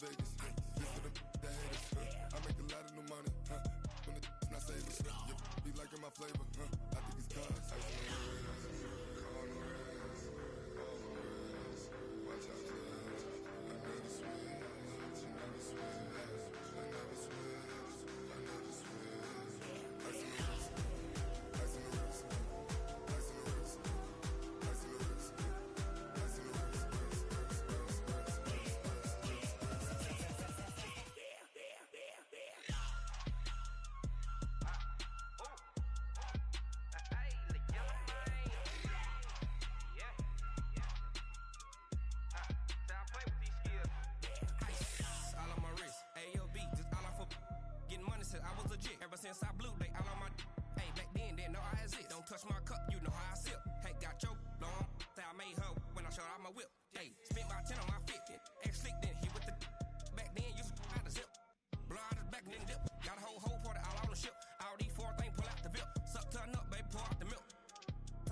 Vegas. This for the haters. I make a lot of new money. When it's not saving. You be liking my flavor. I think it's cause. On the rest. Watch out for us. I never switch. You never switch. I never switch. I never switch. Ice in the wrist. Ice in the wrist. Ice in the wrist. Ice in the wrist. Ice in the wrist. I was legit ever since I blew they all on my hey back then didn't know I exist. Don't touch my cup, you know how I sip. Hey, got your long say I made her when I showed out my whip. Hey, spent my 10 on my 50. Ex slick then he with the back then used to out the zip. Blow out his back and then dip. Got a whole party all on the ship. All these four things pull out the VIP. Suck turn up, baby, pour out the milk.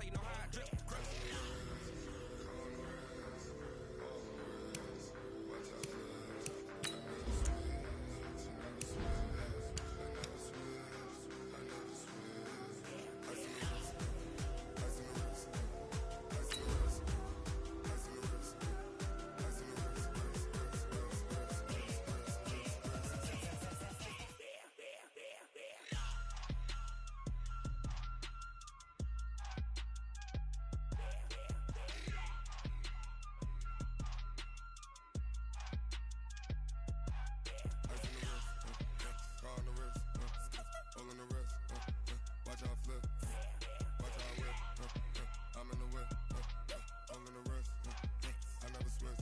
So you know how I drip. Grip. Watch out flip, watch out whip, I'm in the whip, all in the wrist, I never switch.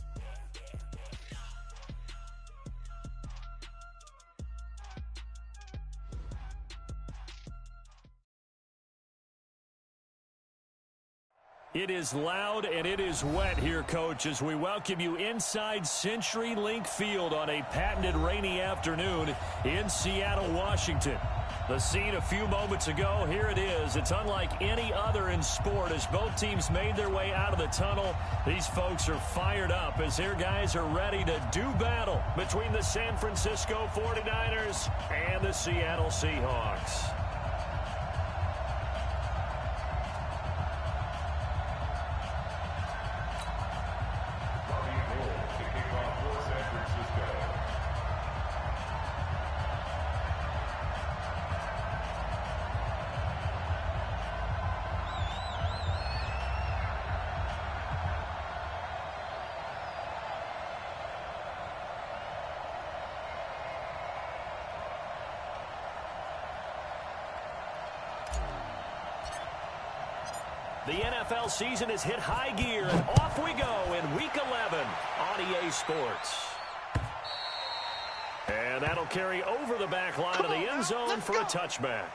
It is loud and it is wet here, Coach, as we welcome you inside CenturyLink Field on a patented rainy afternoon in Seattle, Washington. The scene a few moments ago, here it is. It's unlike any other in sport as both teams made their way out of the tunnel. These folks are fired up as their guys are ready to do battle between the San Francisco 49ers and the Seattle Seahawks. The NFL season has hit high gear, and off we go in Week 11 on EA Sports. And that'll carry over the back line of the end zone for a touchback.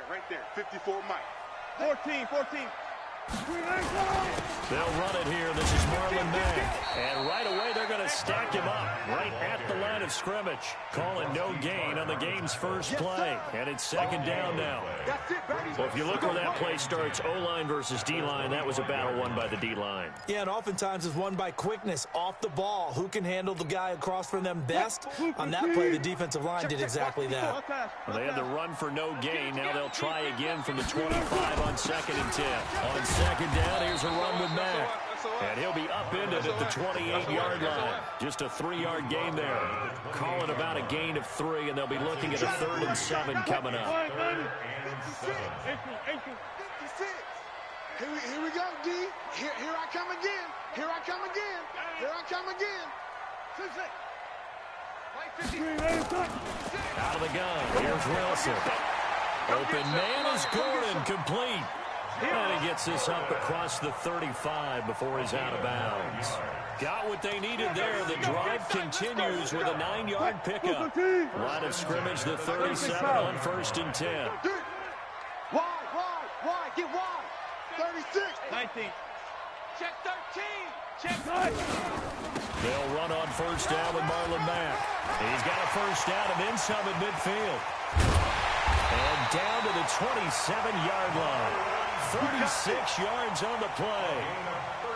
Right there. 54 Mike. 14. They'll run it here. This is Marlon Mack. And right away, they're going to stack him up right at the line of scrimmage. Calling no gain on the game's first play. And it's second down now. Well, if you look where that play starts, O-line versus D-line, that was a battle won by the D-line. Yeah, and oftentimes it's won by quickness off the ball. Who can handle the guy across from them best? On that play, the defensive line did exactly that. Well, they had to run for no gain. Now they'll try again from the 25 on 2nd and 10. On second down, here's a run with Mack. And he'll be upended at the 28-yard line. Just a 3-yard gain there. Calling about a gain of 3, and they'll be looking at a 3rd and 7 coming up. 56. Here we go, D. Here I come again. Here I come again. Out of the gun. Here's Wilson. Open man is Gordon, complete. And he gets this up across the 35 before he's out of bounds. Got what they needed there. The drive continues with a 9-yard pickup. Line of scrimmage, the 37 on 1st and 10. Wide, get wide. 36. 19. Check 13. Check 9. They'll run on first down with Marlon Mack. He's got a first down and then some at midfield. And down to the 27-yard line. 36 yards on the play.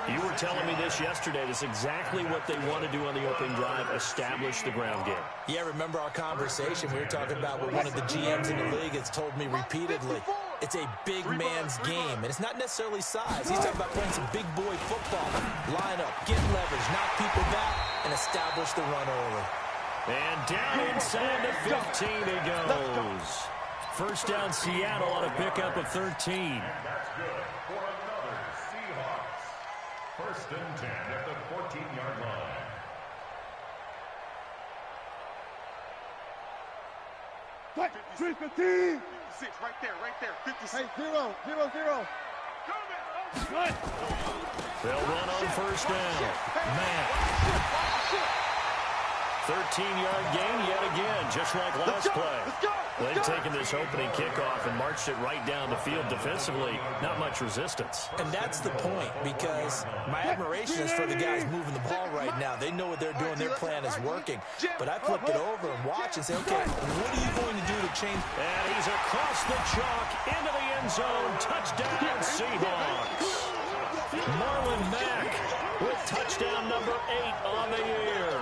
You were telling me this yesterday. That's exactly what they want to do on the opening drive, establish the ground game. Yeah, remember our conversation? We were talking about what one of the GMs in the league has told me repeatedly. It's a big man's game, and it's not necessarily size. He's talking about playing some big boy football. Line up, get leverage, knock people back, and establish the run early. And down inside the 15 he goes. First down Seattle on a pickup of 13. That's good for another Seahawks. First and 10 at the 14-yard line. What? 315. 56, right there, 56. Hey, 0, 0, 0. Good. They'll run on first down. Matt. 13-yard gain yet again, just like last play. They've taken this opening kickoff and marched it right down the field defensively. Not much resistance. And that's the point, because my admiration is for the guys moving the ball right now. They know what they're doing. Their plan is working. But I flip it over and watch and say, okay, what are you going to do to change? And he's across the chalk into the end zone. Touchdown, Seahawks. Marlon Mack with touchdown number 8 on the year.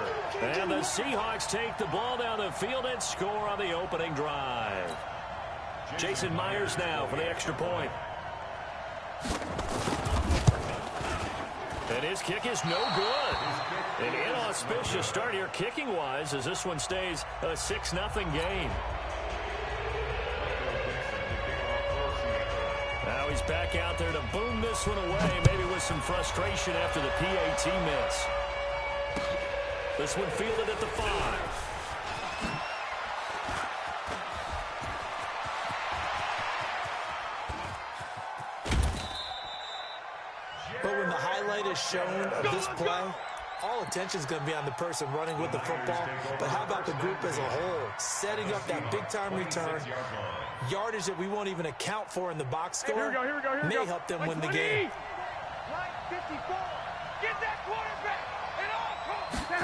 And the Seahawks take the ball down the field and score on the opening drive. Jason Myers now for the extra point. And his kick is no good. An inauspicious start here kicking-wise as this one stays a 6-0 game. Now he's back out there to boom this one away, maybe with some frustration after the PAT miss. This one fielded at the 5. But when the highlight is shown of this play, all attention is going to be on the person running with the football. But how about the group as a whole? Setting up that big-time return, yardage that we won't even account for in the box score, may help them win the game. Line 54. Get that quarterback. And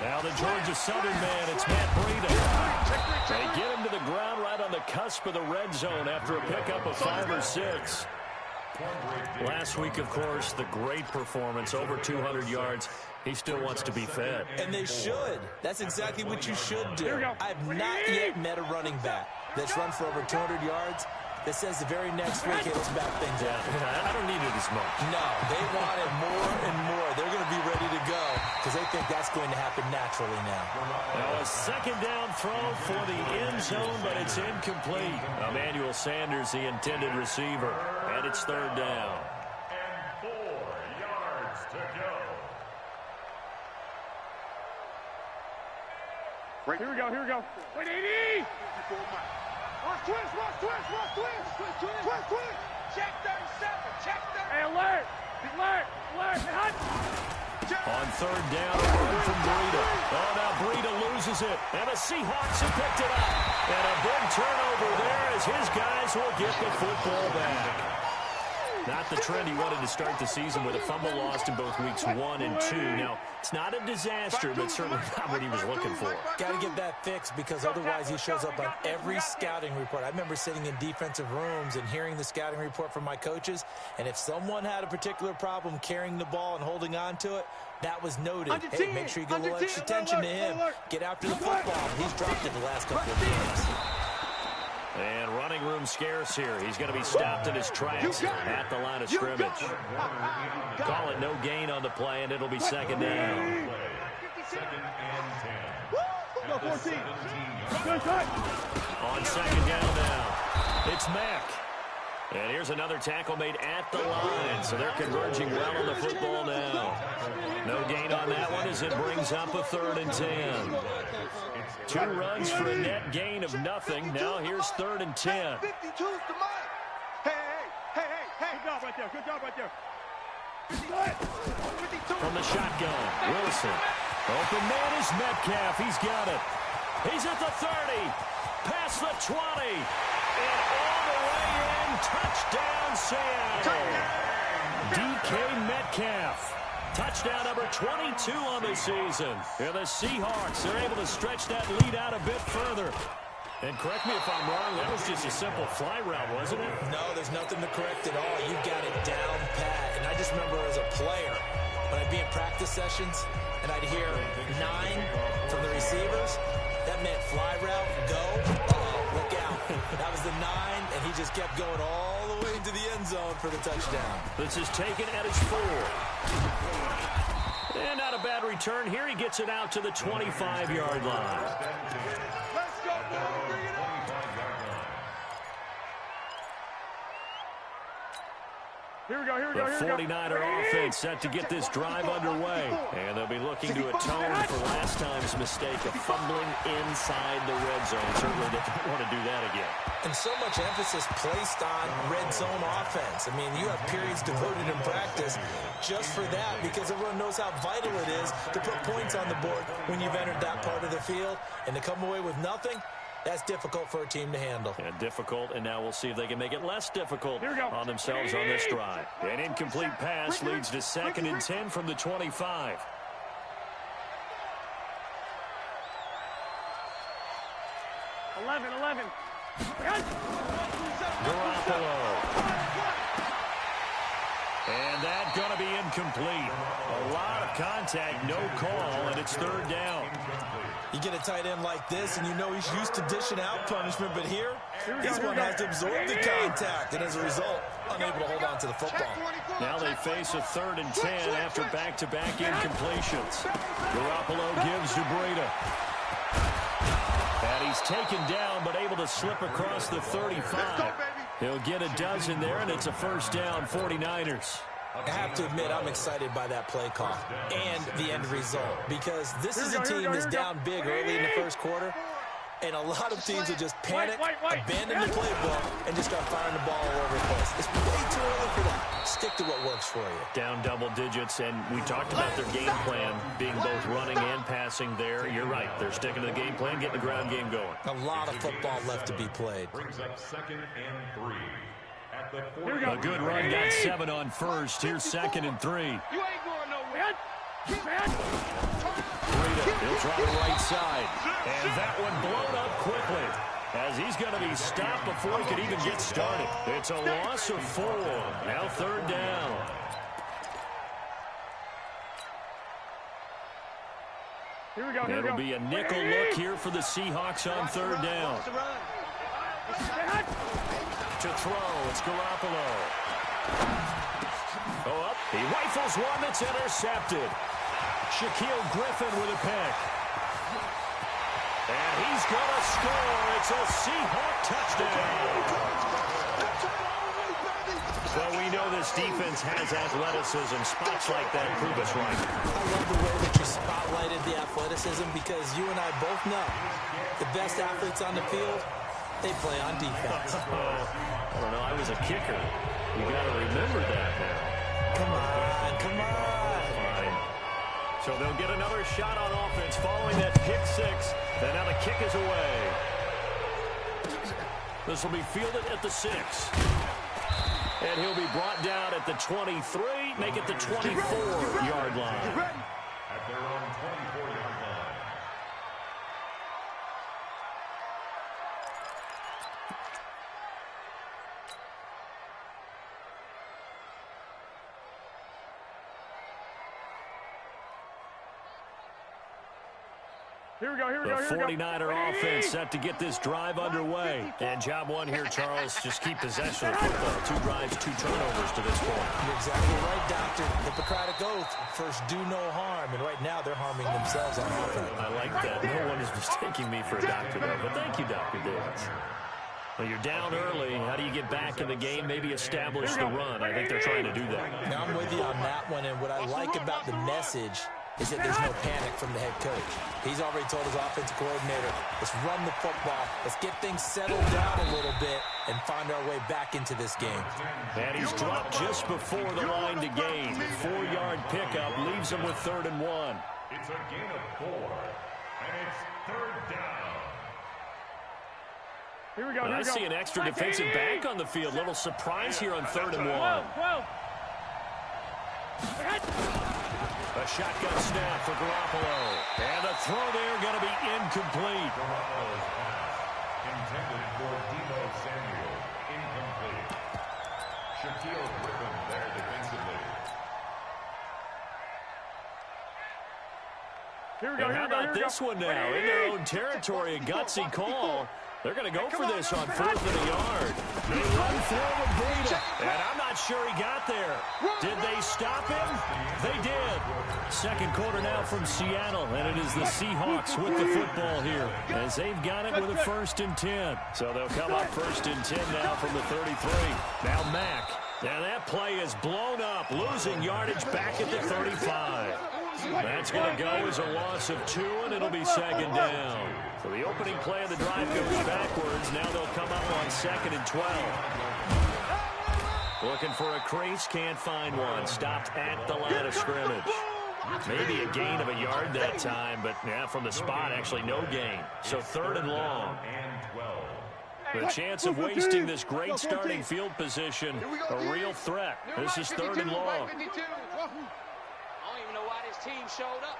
now the Georgia Southern man, it's Matt Breida. They get him to the ground right on the cusp of the red zone after a pickup of 5 or 6. Last week, of course, the great performance, over 200 yards. He still wants to be fed. And they should. That's exactly what you should do. I've not yet met a running back that's run for over 200 yards that says the very next week, hey, let's back things up. I don't need it as much. No, they want it more and more. They're going to be ready to go because they think that's going to happen naturally now. Now a second down throw for the end zone, but it's incomplete. Emmanuel Sanders, the intended receiver, and it's third down. And 4 yards to go. Right, here we go. Wait, 80! Watch twist! Check 37, check 30. Hey, alert! Hut! On third down, a run from Breida. Oh, now Breida loses it, and the Seahawks have picked it up. And a big turnover there as his guys will get the football back. Not the trend he wanted to start the season with a fumble lost in both weeks 1 and 2. Now, it's not a disaster, but certainly not what he was looking for. Got to get that fixed because otherwise he shows up on every scouting report. I remember sitting in defensive rooms and hearing the scouting report from my coaches, and if someone had a particular problem carrying the ball and holding on to it, that was noted. Hey, make sure you get a little extra attention to him. Get after the football. He's dropped it the last couple of games. And running room scarce here. He's going to be stopped in his tracks at the line of scrimmage. Call it no gain on the play, and it'll be second down. Second and 10. Go 14. On second down now, it's Mack. And here's another tackle made at the line, so they're converging well on the football now. No gain on that one as it brings up a 3rd and 10. 2 runs for a net gain of nothing. Now here's 3rd and 10. 52's to mine. Hey. Good job right there. From the shotgun, Wilson. Open man is Metcalf. He's got it. He's at the 30. Past the 20. And all the way in. Touchdown, Seattle. DK Metcalf. Touchdown number 22 on the season. And the Seahawks are able to stretch that lead out a bit further. And correct me if I'm wrong, that was just a simple fly route, wasn't it? No, there's nothing to correct at all. You got it down pat. And I just remember as a player, when I'd be in practice sessions and I'd hear 9 from the receivers, that meant fly route, go, look out. That was the 9, and he just kept going all the way into the end zone for the touchdown. This is taken at his 4. And not a bad return. Here he gets it out to the 25-yard line. Let's go, boy. Bring it on. Here we go. The 49er offense set to get this drive underway. And they'll be looking to atone for last time's mistake of fumbling inside the red zone. Certainly they don't want to do that again. And so much emphasis placed on red zone offense. I mean, you have periods devoted in practice just for that because everyone knows how vital it is to put points on the board when you've entered that part of the field. And to come away with nothing, that's difficult for a team to handle. And difficult, and now we'll see if they can make it less difficult on themselves on this drive. An incomplete pass leads to 2nd and 10 from the 25. Eleven. Garoppolo. And that's going to be incomplete. A lot of contact, no call, and it's 3rd down. You get a tight end like this, and you know he's used to dishing out punishment, but here, he's one that has to absorb the contact, and as a result, unable to hold on to the football. Now they face a 3rd and 10 after back-to-back incompletions. Garoppolo gives to Breida. And he's taken down, but able to slip across the 35. He'll get a dozen there, and it's a 1st down, 49ers. I have to admit, I'm excited by that play call and the end result because this is a team that's down big early in the first quarter, and a lot of teams will just panic, abandon the playbook, and just start firing the ball all over the place. It's way too early for that. Stick to what works for you. Down double digits, and we talked about their game plan being both running and passing there. You're right. They're sticking to the game plan, getting the ground game going. A lot of football left to be played. Brings up 2nd and 3. A good run, got 7 on first. Here's 2nd and 3. You ain't going nowhere. Breida, he'll try the right side. And that one blown up quickly as he's going to be stopped before he could even get started. It's a loss of 4. Now 3rd down. Here we go. It'll be a nickel look here for the Seahawks on 3rd down. To throw, it's Garoppolo. Oh, up. He rifles one that's intercepted. Shaquille Griffin with a pick. And he's going to score. It's a Seahawk touchdown. Well, we know this defense has athleticism. Spots like that prove us right. I love the way that you spotlighted the athleticism because you and I both know the best athletes on the field, they play on defense. I don't know. I was a kicker. You got to remember that now. Come on. Fine. So they'll get another shot on offense following that pick 6. And now the kick is away. This will be fielded at the 6. And he'll be brought down at the 23, make it the 24-yard line. At their own 24-yard line. Here we go. The 49er offense set to get this drive underway. And job one here, Charles, just keep possession of the football. 2 drives, 2 turnovers to this point. You're exactly right, Doctor. Hippocratic oath. First, do no harm. And right now, they're harming themselves on offense. I like that. No one is mistaking me for a doctor, though. But thank you, Dr. Davis. Well, you're down early. How do you get back in the game, maybe establish the run? I think they're trying to do that. Now, I'm with you on that one. And what I like about the message is that there's no panic from the head coach. He's already told his offensive coordinator, let's run the football, let's get things settled down a little bit and find our way back into this game. And he's dropped just before the line to gain. 4-yard pickup leaves him with 3rd and 1. It's a gain of 4, and it's 3rd down. Here we go. I see an extra defensive back on the field. Little surprise here on 3rd and 1. A shotgun snap for Garoppolo. And the throw there going to be incomplete. Garoppolo's pass intended for Deebo Samuel. Incomplete. Shaquille Griffin there defensively. And how about this one now? In their own territory, a gutsy call. They're going to go for this on 4th and a yard. They run through with Breida. And I'm not sure he got there. Did they stop him? They did. Second quarter now from Seattle, and it is the Seahawks with the football here as they've got it with a 1st and 10. So they'll come up 1st and 10 now from the 33. Now Mack. Now that play is blown up, losing yardage back at the 35. That's going to go as a loss of 2, and it'll be 2nd down. So the opening play of the drive goes backwards. Now they'll come up on 2nd and 12. Looking for a crease, can't find one. Stopped at the line of scrimmage. Maybe a gain of a yard that time, but yeah, from the spot, actually no gain. So 3rd and long. The chance of wasting this great starting field position, a real threat. This is 3rd and long. I don't even know why this team showed up.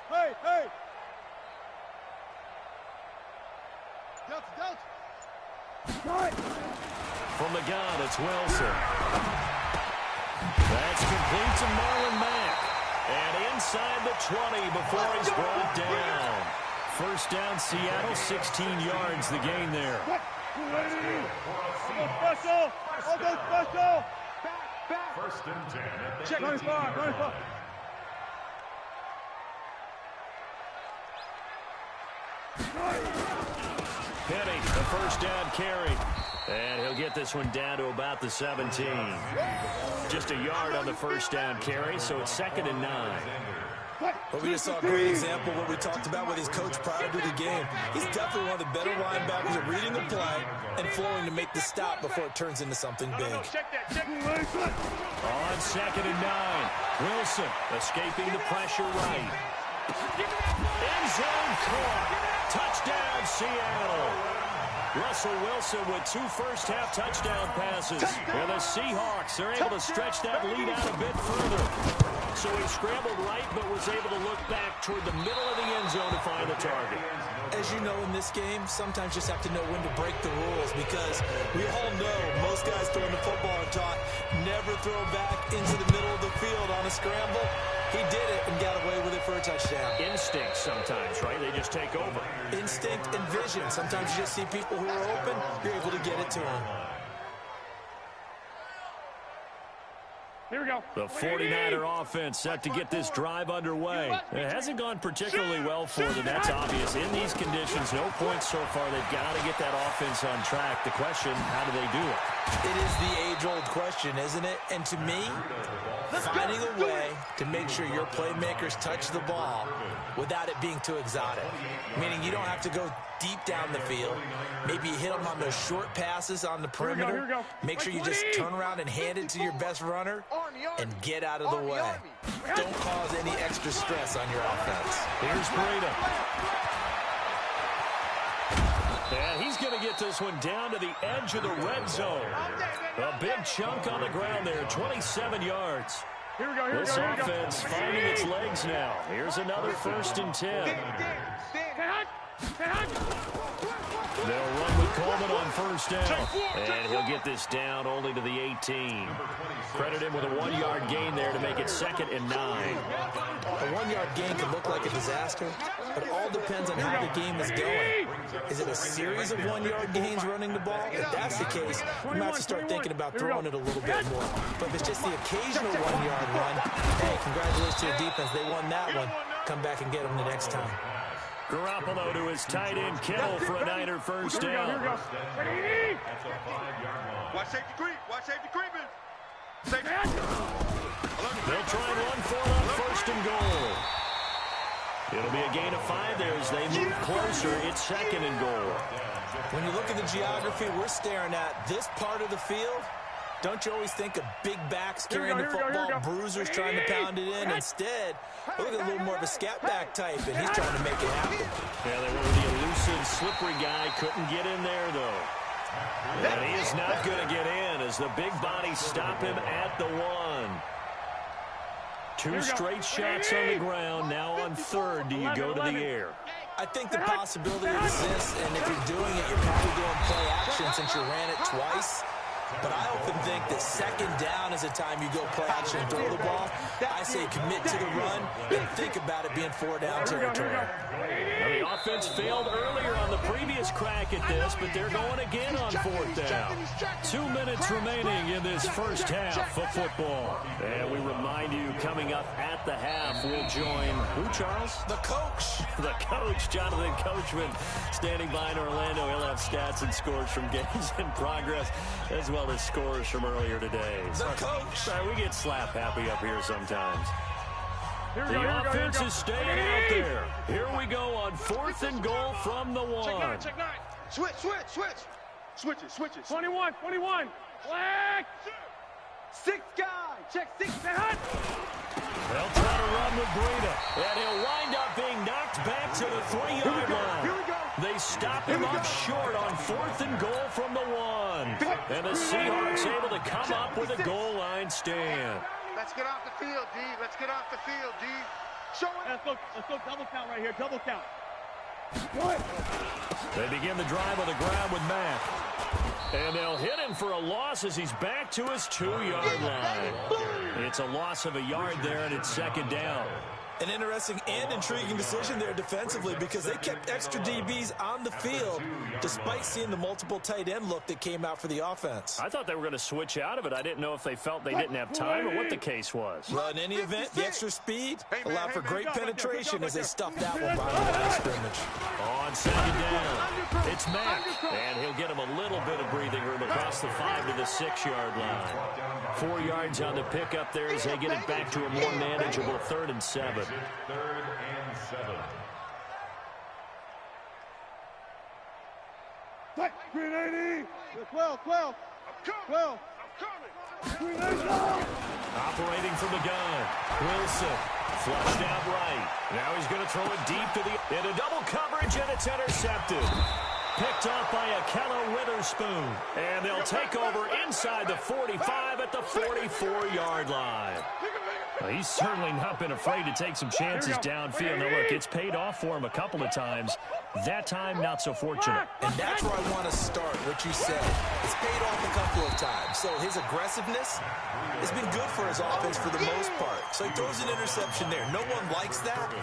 Hey, hey! Delta. From the gun, it's Wilson. That's complete to Marlon Mack. And inside the 20 before he's brought down. 1st down, Seattle, 16 yards, the gain there. Special! Special! Back! 1st and 10 at the Check. 95. Penny, the 1st down carry. And he'll get this one down to about the 17. Just a yard on the 1st down carry, so it's 2nd and 9. But we just saw a great example of what we talked about with his coach prior to the game. He's definitely one of the better linebackers at reading the play and flowing to make the stop before it turns into something big. On 2nd and 9, Wilson escaping the pressure right. End zone caught. Touchdown, Seattle. Russell Wilson with 2 first-half touchdown passes. And the Seahawks are able to stretch that lead out a bit further. So he scrambled right, but was able to look back toward the middle of the end zone to find the target. As you know, in this game, sometimes you just have to know when to break the rules, because we all know most guys throwing the football are taught never throw back into the middle of the field on a scramble. He did it and got away with it for a touchdown. Instinct sometimes, right? They just take over. Instinct and vision. Sometimes you just see people who are open, you're able to get it to them. Here we go. The 49er offense set to get this drive underway. It hasn't gone particularly well for them. That's obvious. In these conditions, no points so far. They've got to get that offense on track. The question, how do they do it? It is the age-old question, isn't it? And to me, finding a way to make sure your playmakers touch the ball without it being too exotic. Meaning you don't have to go deep down the field. Maybe you hit them on those short passes on the perimeter. Here we go. Make sure you just turn around and hand it to your best runner and get out of the way. Don't cause any extra stress on your offense. Here's Breida. And he's going to get this one down to the edge of the red zone. A big chunk on the ground there, 27 yards. Here we go. This offense finding its legs now. Here's another 1st and 10. They'll run with Coleman on 1st down. And he'll get this down only to the 18. Credit him with a 1-yard gain there to make it 2nd and 9. A 1-yard gain can look like a disaster, but it all depends on how the game is going. Is it a series of 1-yard gains running the ball? If that's the case, we might have to start thinking about throwing it a little bit more. But if it's just the occasional 1-yard run, hey, congratulations to your defense. They won that one. Come back and get them the next time. Garoppolo to his tight end, Kittle, for a Niner 1st down. Here we go. Watch safety creep. Watch safety creeping. They'll try and run for it on 1st and goal. It'll be a gain of 5 there as they move closer. It's 2nd and goal. When you look at the geography we're staring at, this part of the field, don't you always think of big backs carrying the football, bruisers trying to pound it in? Instead, look at a little more of a scat back type, and he's trying to make it happen. Yeah, they were the elusive, slippery guy. Couldn't get in there, though. And he is not going to get in as the big bodies stop him at the 1. 2 straight shots on the ground. Now on 3rd, do you go to the air? I think the possibility exists, and if you're doing it, you're probably doing play action since you ran it twice. But I often think that 2nd down is a time you go play action and throw the ball. I say commit to the run and think about it being 4-down territory. Now the offense failed earlier on the previous crack at this, but they're going again on 4th down. 2 minutes remaining in this first half of football. And we remind you, coming up at the half, we'll join who, Charles? The coach. The coach, Jonathan Coachman, standing by in Orlando. He'll have stats and scores from games in progress, as well as scores from earlier today. The coach. Sorry, we get slap happy up here sometimes. The offense is staying out there. Here we go on 4th and goal from the 1. Check 9. Switch. Switch it. 21. Black. 6 guy. Check 6. They'll try to run with Breida, and he'll wind up being knocked back to the 3-yard line. Here we go. They stop him up short on 4th and goal from the 1. And the Seahawks able to come up with a goal line stand. Let's get off the field, D. Let's get off the field, D. Show it. Let's go double count right here. Double count. They begin the drive on the ground with Mack. And they'll hit him for a loss as he's back to his 2-yard line. It's a loss of a yard there, and it's 2nd down. An interesting and intriguing decision there defensively because they kept extra DBs on the field despite seeing the multiple tight end look that came out for the offense. I thought they were going to switch out of it. I didn't know if they felt they didn't have time or what the case was. Well, in any event, the extra speed allowed for great penetration as they stuffed that one behind the line of scrimmage. On 2nd down, it's Mack, and he'll get him a little bit of breathing room across the 5 to the 6-yard line. 4 yards on the pickup there as they get it back to a more manageable 3rd and 7. 3rd and 7. Green 80. 12. Operating from the gun, Wilson flushed out right. Now he's going to throw it deep to the into double coverage, and it's intercepted. Picked off by Akello Witherspoon, and they'll take over inside the 45 at the 44-yard line. Well, he's certainly not been afraid to take some chances downfield. Now, look, it's paid off for him a couple of times. That time, not so fortunate. And that's where I want to start, what you said. It's paid off a couple of times. So his aggressiveness has been good for his offense for the most part. So he throws an interception there. No one likes that,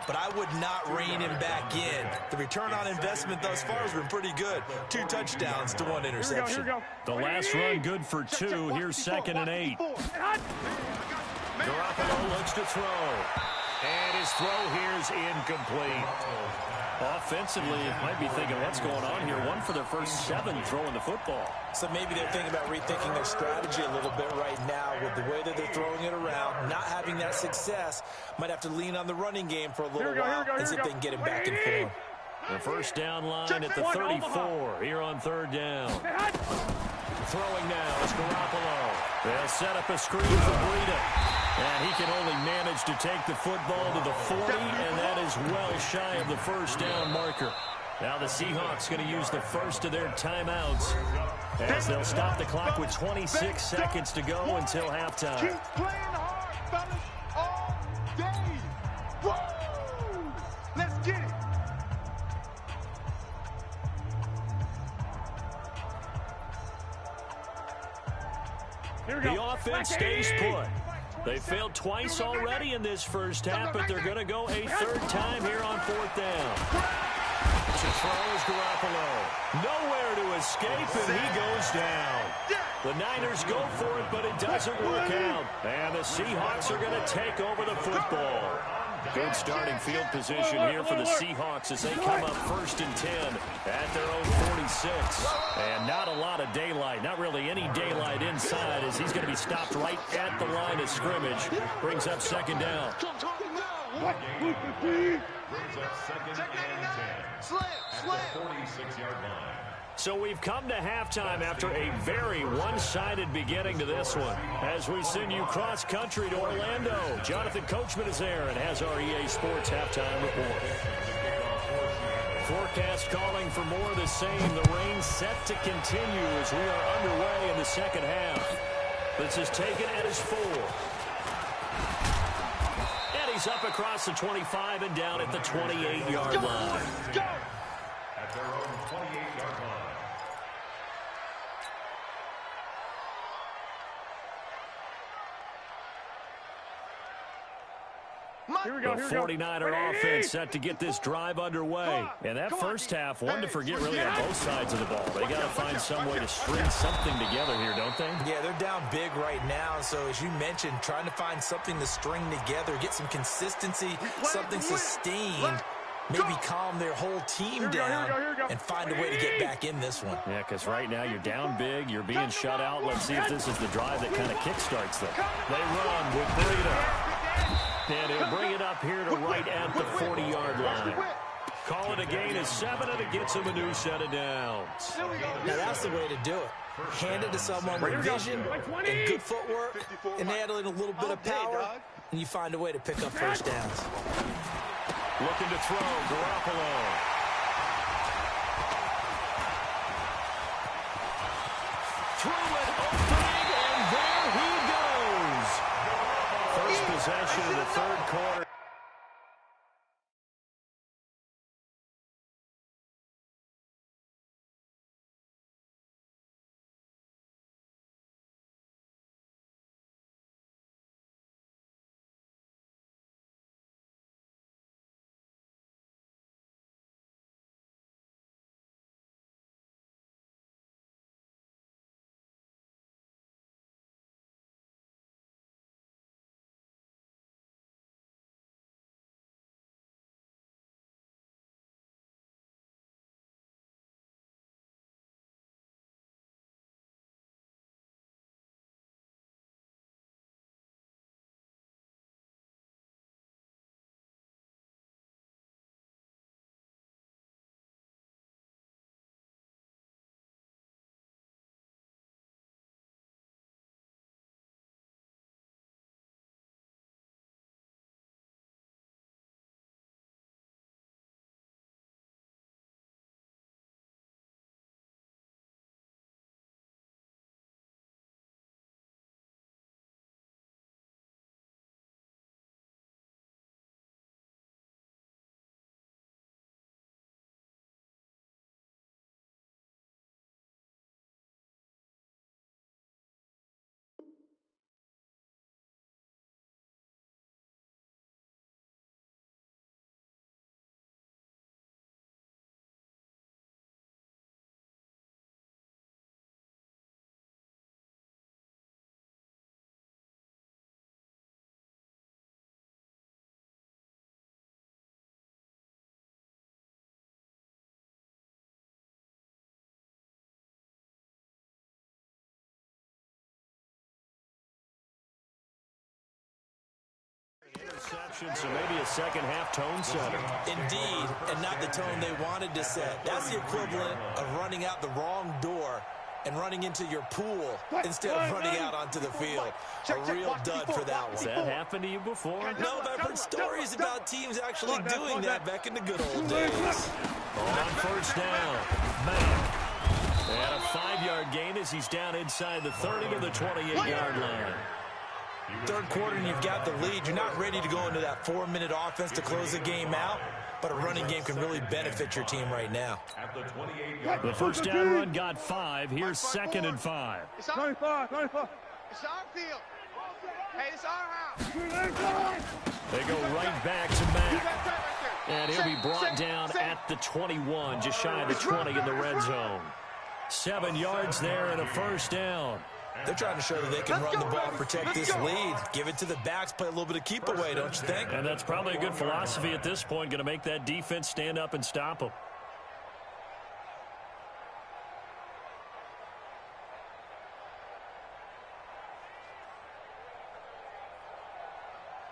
but I would not rein him back in. The return on investment thus far has been pretty good. 2 touchdowns to 1 interception. The last run good for 2. Here's 2nd and 8. Garoppolo looks to throw. And his throw here is incomplete. Offensively, you might be thinking, what's going on here? 1 for their first 7 throwing the football. So maybe they're thinking about rethinking their strategy a little bit right now with the way that they're throwing it around. Not having that success, might have to lean on the running game for a little while and see if they can get him back in form. The first down line at the 34 here on 3rd down. Throwing now is Garoppolo. They'll set up a screen for Breida. And he can only manage to take the football to the 40, and that is well shy of the first down marker. Now the Seahawks going to use the first of their timeouts as they'll stop the clock with 26 seconds to go until halftime. Keep playing hard, fellas, all day. Woo! Let's get it. The offense stays put. They failed twice already in this first half, but they're going to go a 3rd time here on 4th down. To throw is Garoppolo. Nowhere to escape, and he goes down. The Niners go for it, but it doesn't work out. And the Seahawks are going to take over the football. Good starting field position here for the Seahawks as they come up 1st and 10 at their own 46. And not a lot of daylight, not really any daylight inside as he's going to be stopped right at the line of scrimmage. Brings up 2nd down. Brings up 2nd and 10. At the 46-yard line. So we've come to halftime after a very one-sided beginning to this one. As we send you cross-country to Orlando, Jonathan Coachman is there and has our EA Sports halftime report. 4 forecast calling for more of the same. The rain set to continue as we are underway in the second half. This is taken at his 4. And he's up across the 25 and down at the 28-yard line. Go! At their own 28-yard line. The 49er offense set to get this drive underway. And that first half, one to forget really on both sides of the ball. They got to find some way to string something together here, don't they? Yeah, they're down big right now. So as you mentioned, trying to find something to string together, get some consistency, something sustained, maybe calm their whole team down and find a way to get back in this one. Yeah, because right now you're down big, you're being shut out. Let's see if this is the drive that kind of kickstarts them. They run with Burrito. And he'll bring it up here to right at the 40-yard line. Call it a gain of 7, and it gets him a new set of downs. Now that's the way to do it. Hand it to someone with vision and good footwork and add in a little bit of power, and you find a way to pick up first downs. Looking to throw, Garoppolo. Threw it, opening, and there he goes. First possession of the third quarter. Interception, so maybe a second-half tone setter. Indeed, and not the tone they wanted to set. That's the equivalent of running out the wrong door and running into your pool instead of running out onto the field. A real dud for that one. Has that happened to you before? No, but I've heard stories about teams actually doing that back in the good old days. On first down, Mack. They had a 5-yard gain as he's down inside the 30 to the 28-yard line. Third quarter and you've got the lead. You're not ready to go into that 4-minute offense to close the game out, but a running game can really benefit your team right now. The first down run got 5. Here's 2nd and 5. It's our field. Hey, it's our house. They go right back to Mack. And he'll be brought down at the 21, just shy of the 20 in the red zone. 7 yards there and a first down. They're trying to show that they can run the ball, protect this lead. Give it to the backs, play a little bit of keep away, don't you think? And that's probably a good philosophy at this point, going to make that defense stand up and stop them.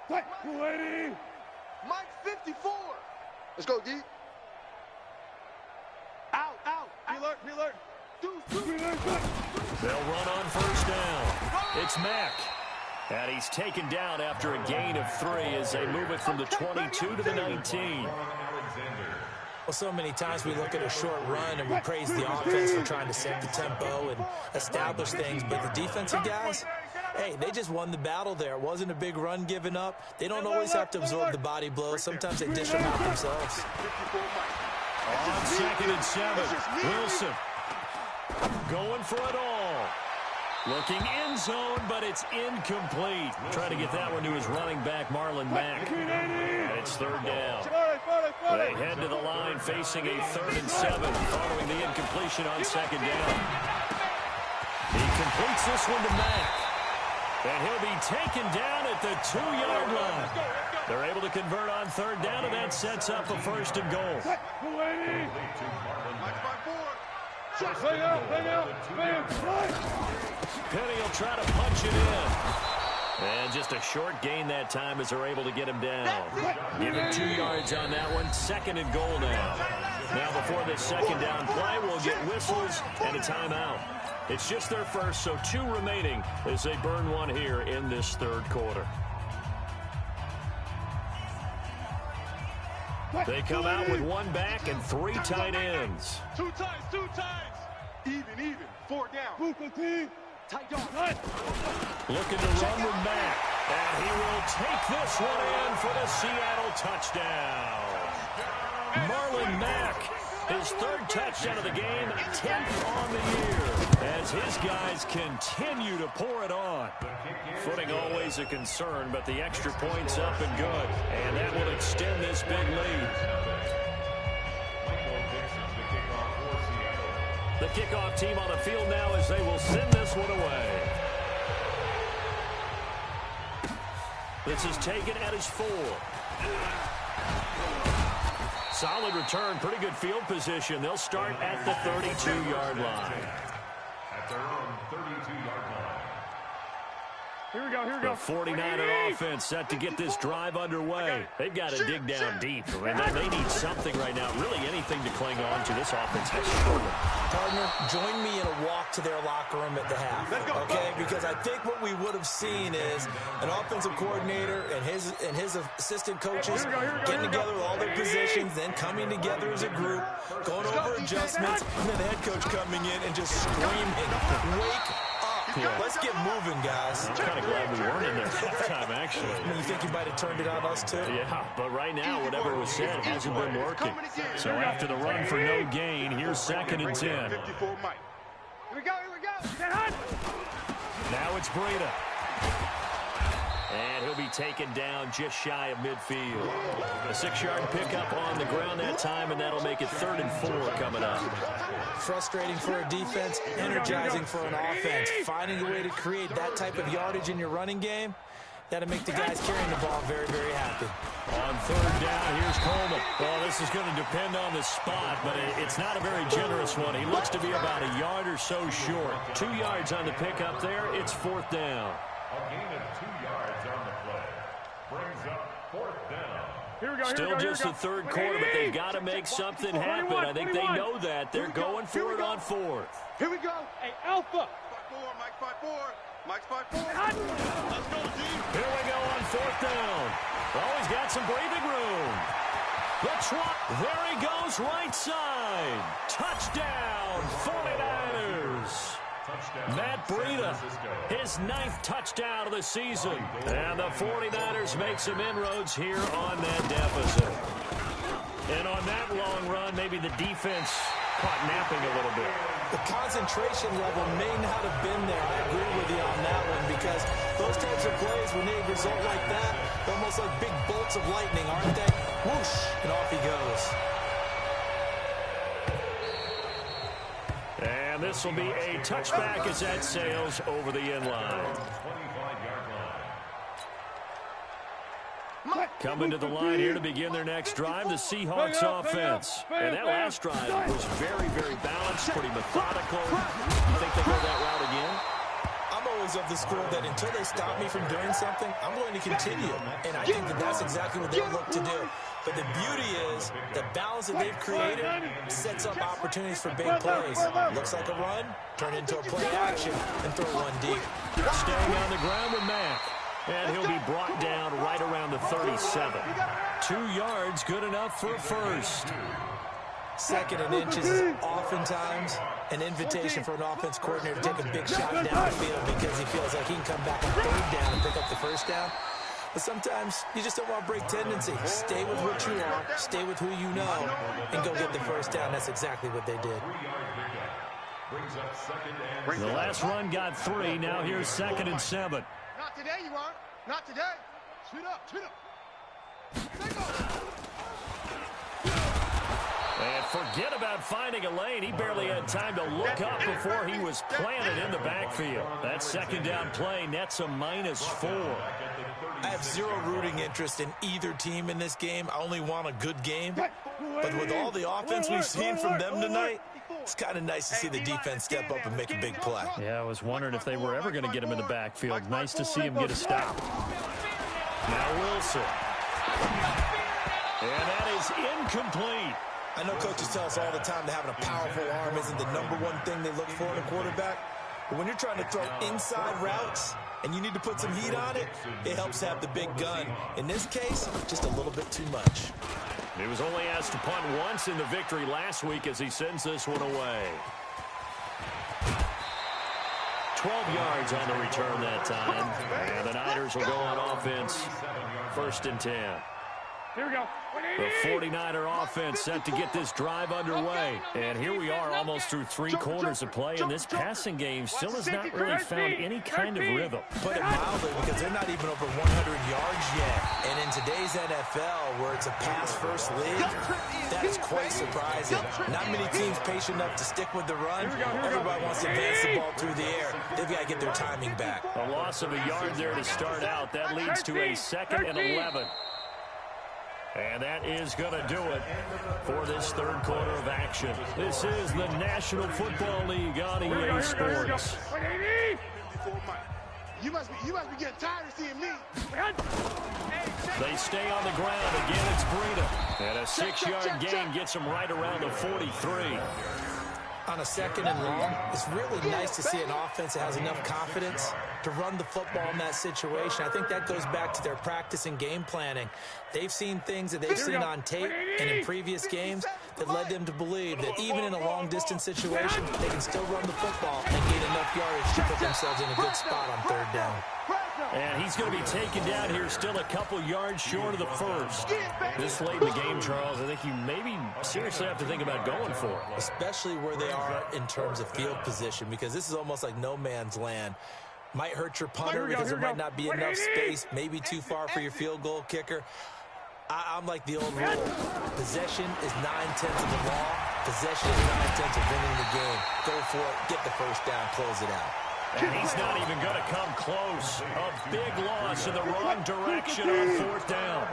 Mike 54. Let's go, D. Out. Pre-alert. They'll run on first down. It's Mack. And he's taken down after a gain of 3 as they move it from the 22 to the 19. Well, so many times we look at a short run and we praise the offense for trying to set the tempo and establish things, but the defensive guys, hey, they just won the battle there. It wasn't a big run given up. They don't always have to absorb the body blows. Sometimes they dish them out themselves. On 2nd and 7, Wilson going for it all. Looking end zone, but it's incomplete. Trying to get that one to his running back, Marlon Mack. And it's 3rd down. They head to the line facing a 3rd and 7 following the incompletion on 2nd down. He completes this one to Mack. And he'll be taken down at the 2-yard line. They're able to convert on 3rd down, and that sets up a 1st and goal. Penny will try to punch it in. And just a short gain that time as they're able to get him down. Give him 2 yards on that one. 2nd and goal now. Now before this 2nd down play, we'll get whistles and a timeout. It's just their first, so 2 remaining as they burn one here in this 3rd quarter. They come out with 1 back and 3 tight ends. 2 ties, 2 ties. Even. 4 down. Tight dog. Looking to run with Mack. And he will take this one in for the Seattle touchdown. Marlon Mack, his 3rd touchdown of the game, 10th on the year, as his guys continue to pour it on. Footing always a concern, but the extra point's up and good, and that will extend this big lead. The kickoff team on the field now as they will send this one away. This is taken at his 4. Solid return, pretty good field position. They'll start at the 32-yard line. At their own 32-yard line. Here we go. The 49er offense set to get this drive underway. They've got to dig down deep. I mean, they need something right now, really anything to cling on to. This offense has struggled. Partner, join me in a walk to their locker room at the half, okay? Because I think what we would have seen is an offensive coordinator and his assistant coaches getting together with all their positions, then coming together as a group, going over adjustments, and then the head coach coming in and just screaming, "Wake up. Let's get moving, guys." I'm kind of glad we weren't in there halftime, actually. You think you might have turned it on us, too? Yeah, but right now, whatever was said hasn't been working. So after the run for no gain, here's 2nd and 10. 54 Mike. Here we go. Now it's Breida. And he'll be taken down just shy of midfield. A 6-yard pickup on the ground that time, and that'll make it 3rd and 4 coming up. Frustrating for a defense, energizing for an offense. Finding a way to create that type of yardage in your running game, that'll make the guys carrying the ball very, very happy. On 3rd down, here's Coleman. Well, this is going to depend on the spot, but it's not a very generous one. He looks to be about a yard or so short. 2 yards on the pickup there. It's 4th down. A gain of 2 yards on the play. Brings up 4th down. Still just the 3rd quarter, but they've got to make something happen. I think they know that. They're going for it on 4th. Here we go. Hey, Alpha. 5-4, Mike 5-4. Mike's 5-4. Let's go, D. Here we go on 4th down. Oh, he's got some breathing room. There he goes, right side. Touchdown, 49ers. Matt Breida, his 9th touchdown of the season. And the 49ers make some inroads here on that deficit. And on that long run, maybe the defense caught napping a little bit. The concentration level may not have been there. I agree with you on that one, because those types of plays, when they result like that, they're almost like big bolts of lightning, aren't they? Whoosh, and off he goes. And this will be a touchback as that sails over the end line. Coming to the line here to begin their next drive, the Seahawks offense. And that last drive was very, very balanced, pretty methodical. You think they go that route again? I'm always of the school that until they stop me from doing something, I'm going to continue. And I think that that's exactly what they'll look to do. But the beauty is the balance that they've created sets up opportunities for big plays. Looks like a run, turn into a play action, and throw one deep. Staying on the ground with Mack. And he'll be brought down right around the 37. 2 yards, good enough for a first. Second and inches is oftentimes an invitation for an offense coordinator to take a big shot downfield because he feels like he can come back on third down and pick up the first down. But sometimes you just don't want to break tendency. Stay with what you are, stay with who you know, and go get the first down. That's exactly what they did. The last run got 3. Now here's 2nd and 7. Not today, you aren't. Not today. Shoot up, shoot up. And forget about finding a lane. He barely had time to look up before he was planted in the backfield. That 2nd down play nets a -4. I have zero rooting interest in either team in this game. I only want a good game. But with all the offense we've seen from them tonight, it's kind of nice to see the defense step up and make a big play. Yeah, I was wondering if they were ever going to get him in the backfield. Nice to see him get a stop. Now Wilson. And that is incomplete. I know coaches tell us all the time that having a powerful arm isn't the #1 thing they look for in a quarterback. But when you're trying to throw inside routes and you need to put some heat on it, it helps to have the big gun. In this case, just a little bit too much. He was only asked to punt once in the victory last week as he sends this one away. 12 yards on the return that time. And the Niners will go on offense. 1st and 10. Here we go. The 49er offense set to get this drive underway. And here we are almost through 3 quarters of play, and this passing game still has not really found any kind of rhythm. Put it mildly, because they're not even over 100 yards yet. And in today's NFL, where it's a pass-first league, that is quite surprising. Not many teams patient enough to stick with the run. Everybody wants to advance the ball through the air. They've got to get their timing back. A loss of a yard there to start out. That leads to a 2nd and 11. And that is going to do it for this 3rd quarter of action. This is the National Football League on EA Sports. You must be getting tired of seeing me. They stay on the ground. Again, it's Breida. And a 6-yard gain gets them right around the 43. On a 2nd and long, it's really nice to see an offense that has enough confidence to run the football in that situation. I think that goes back to their practice and game planning. They've seen things that they've seen on tape and in previous games that led them to believe that even in a long-distance situation, they can still run the football and gain enough yardage to put themselves in a good spot on 3rd down. And he's going to be taken down here still a couple yards short of the 1st. This late in the game, Charles, I think you maybe seriously have to think about going for it. Especially where they are in terms of field position, because this is almost like no man's land. Might hurt your punter because there might not be enough space, maybe too far for your field goal kicker. I'm like the old rule. Possession is 9/10 of the law. Possession is 9/10 of winning the game. Go for it, get the first down, close it out. And he's not even going to come close. A big loss in the wrong direction on 4th down.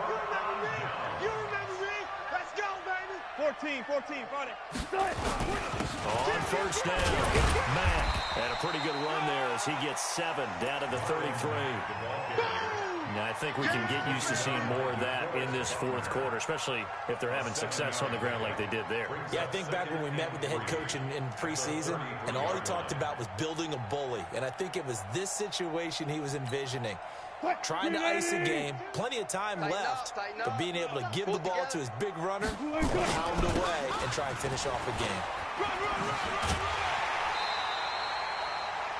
You remember me? Let's go, baby. 14, fight it. On 1st down, Mack had a pretty good run there as he gets 7 down to the 33. Now, I think we can get used to seeing more of that in this 4th quarter, especially if they're having success on the ground like they did there. Yeah, I think back when we met with the head coach in preseason, and all he talked about was building a bully. And I think it was this situation he was envisioning. Trying to ice a game, plenty of time left, but being able to give the ball to his big runner, pound away, and try and finish off a game.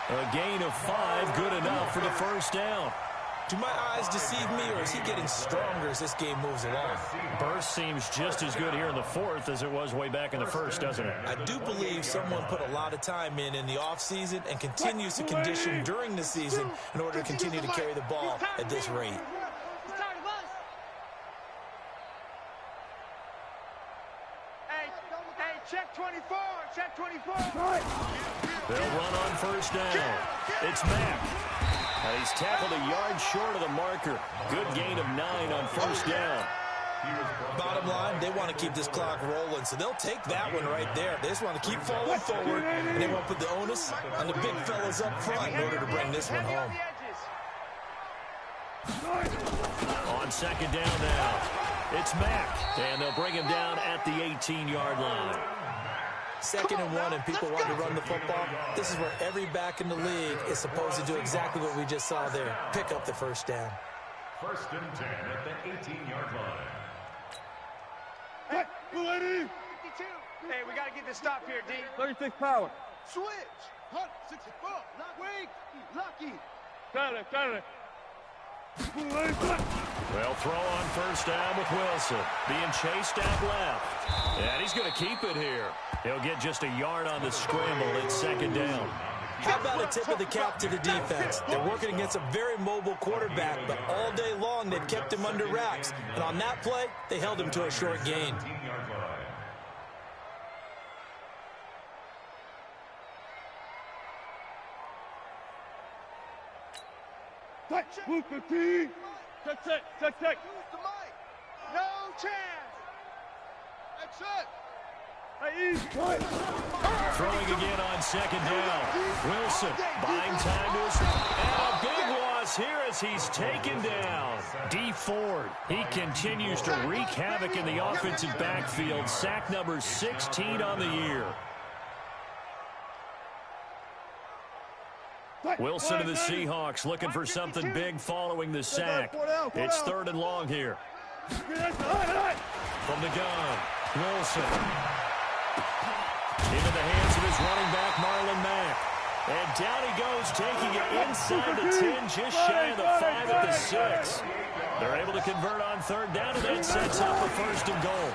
A gain of 5, good enough for the 1st down. Do my eyes deceive me, or is he getting stronger as this game moves along? Burst seems just as good here in the 4th as it was way back in the 1st, doesn't it? I do believe someone put a lot of time in the offseason and continues to condition during the season in order to continue to carry the ball at this rate. Hey, check 24, check 24. They'll run on 1st down. It's Mack. And he's tackled a yard short of the marker. Good gain of 9 on 1st down. Bottom line, they want to keep this clock rolling, so they'll take that one right there. They just want to keep falling forward, and they want to put the onus on the big fellas up front in order to bring this one home. On 2nd down now, it's Mack, and they'll bring him down at the 18-yard line. 2nd and 1, and people want to run the football. This is where every back in the league is supposed to do exactly what we just saw there. Pick up the 1st down. 1st and 10 at the 18-yard line. Hey, lady. Hey, we got to get this stop here, D. 36 power. Switch. Hunt, 64. Wait. Lucky. Got it. Well, throw on first down with Wilson. Being chased out left. And he's going to keep it here. He'll get just a yard on the scramble at second down. How about a tip of the cap to the defense? They're working against a very mobile quarterback, but all day long they've kept him under wraps. And on that play, they held him to a short gain. Move the team. Check. Use the mic. No chance. That's it. Throwing again on second down. Wilson buying time to his... And a big loss here as he's taken down. D. Ford, he continues to wreak havoc in the offensive backfield. Sack number 16 on the year. Wilson and the Seahawks looking for something big following the sack. It's 3rd and long here. From the gun, Wilson. Into the hands of his running back, Marlon Mack. And down he goes, taking it inside the 10, just shy of the 5 at the 6. They're able to convert on 3rd down, and that sets up a 1st and goal.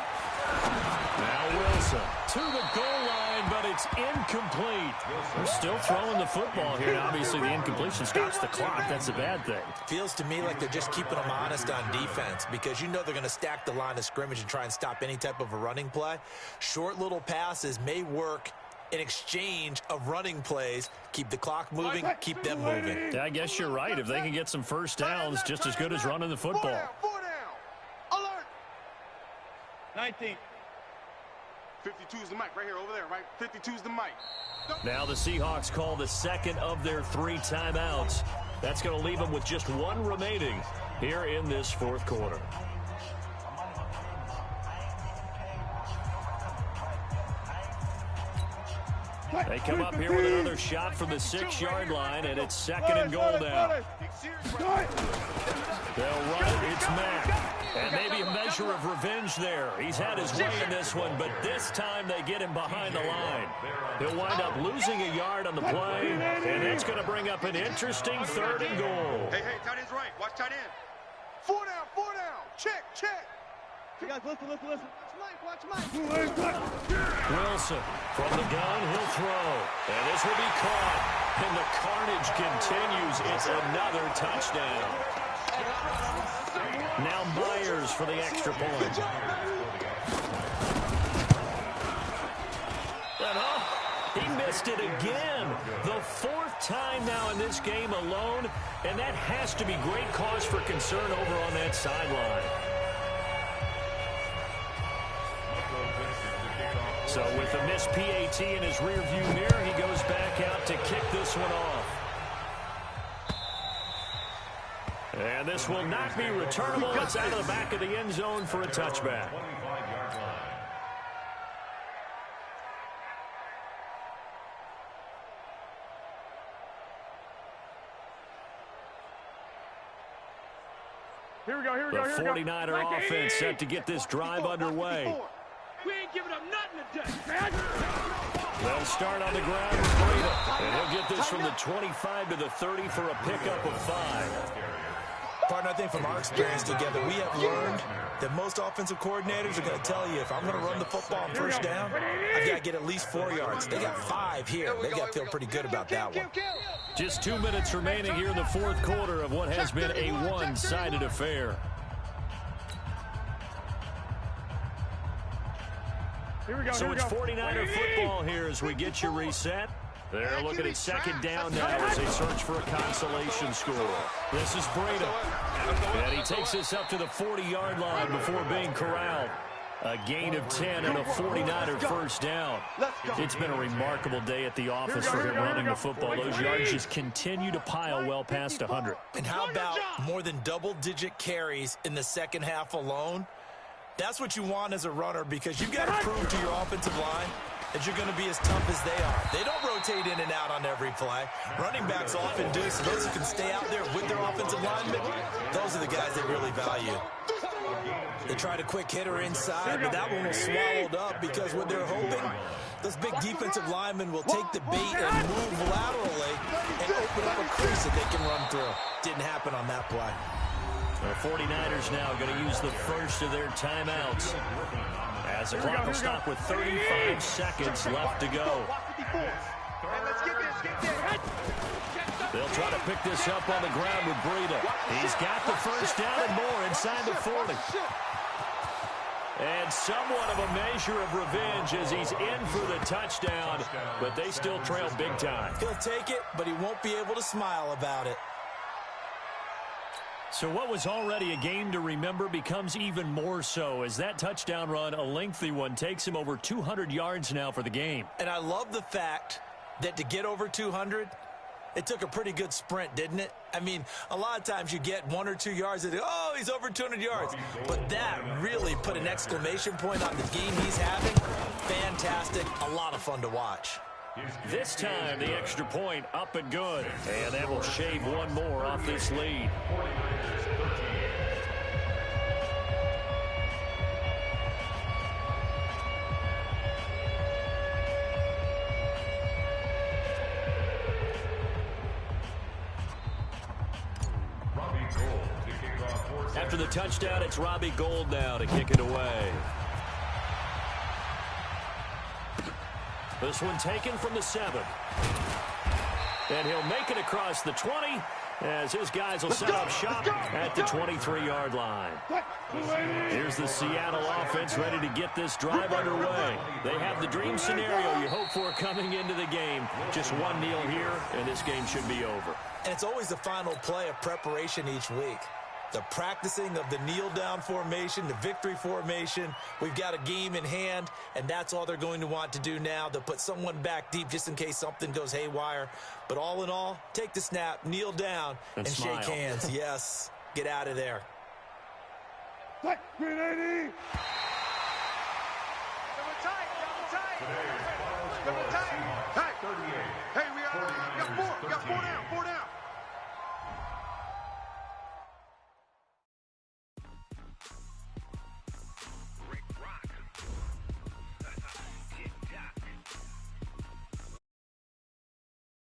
Now Wilson to the goal line, but it's incomplete. We're still throwing the football here, and obviously the incompletion stops the clock. That's a bad thing. Feels to me like they're just keeping them honest on defense because you know they're going to stack the line of scrimmage and try and stop any type of a running play. Short little passes may work in exchange of running plays. Keep the clock moving, keep them moving. Yeah, I guess you're right. If they can get some first downs, just as good as running the football. 4 down. Alert. 19. 52's the mic right here, over there, right? 52's the mic. Now the Seahawks call the 2nd of their 3 timeouts. That's going to leave them with just 1 remaining here in this 4th quarter. They come up here with another shot from the 6-yard line, and it's 2nd and goal now. They'll run it. It's Mack. And maybe a measure of revenge there. He's had his way in this one, but this time they get him behind the line. He'll wind up losing a yard on the play, and that's going to bring up an interesting 3rd and goal. Hey, tight end's right. Watch tight end. 4 down. Check. You guys, listen. Watch Mike. Wilson from the gun, he'll throw. And this will be caught. And the carnage continues. It's another touchdown. Now Myers for the extra point. And he missed it again. The 4th time now in this game alone. And that has to be great cause for concern over on that sideline. So with a missed PAT in his rearview mirror, he goes back out to kick this one off. And this will not be returnable. It's out of the back of the end zone for a touchback. Here we go. The 49er offense set to get this drive underway. We ain't giving up nothing today. They'll start on the ground with Breda. And he'll get this from the 25 to the 30 for a pickup of 5. Partner, I think from our experience together, we have learned that most offensive coordinators are going to tell you, if I'm going to run the football on 1st down, I've got to get at least 4 yards. They got 5 here. They got to feel pretty good about that one. Just 2 minutes remaining here in the 4th quarter of what has been a one-sided affair. So it's 49er football here as we get you reset. They're looking at 2nd down now as they search for a consolation score. This is Breda. And he takes this up to the 40-yard line before being corralled. A gain of 10 and a 49er first down. It's been a remarkable day at the office for him running the football. Those yards just continue to pile well past 100. And how about more than double-digit carries in the 2nd half alone? That's what you want as a runner because you've got to prove to your offensive line that you're going to be as tough as they are. They don't rotate in and out on every play. Running backs often do, so those who can stay out there with their offensive linemen, those are the guys they really value. They tried a quick hitter inside, but that one was swallowed up because what they're hoping, those big defensive linemen will take the bait and move laterally and open up a crease that they can run through. Didn't happen on that play. The 49ers now going to use the first of their timeouts as the clock will stop with 35 seconds left to go. They'll try to pick this up on the ground with Breida. He's got the first down and more inside the 40. And somewhat of a measure of revenge as he's in for the touchdown, but they still trail big time. He'll take it, but he won't be able to smile about it. So what was already a game to remember becomes even more so as that touchdown run, a lengthy one, takes him over 200 yards now for the game. And I love the fact that to get over 200, it took a pretty good sprint, didn't it? I mean, a lot of times you get 1 or 2 yards and oh, he's over 200 yards. But that really put an exclamation point on the game he's having. Fantastic. A lot of fun to watch. This time, the extra point up and good. And that will shave one more off this lead. After the touchdown, it's Robbie Gould now to kick it away. This one taken from the 7. And he'll make it across the 20 as his guys will set up shop at the 23-yard line. Here's the Seattle offense ready to get this drive underway. They have the dream scenario you hope for coming into the game. Just one kneel here, and this game should be over. And it's always the final play of preparation each week. The practicing of the kneel-down formation, the victory formation. We've got a game in hand, and that's all they're going to want to do now. They'll put someone back deep just in case something goes haywire. But all in all, take the snap, kneel down, and shake hands. Yes, get out of there. Tight, green 80. Hey, we got 4 down. 4 down.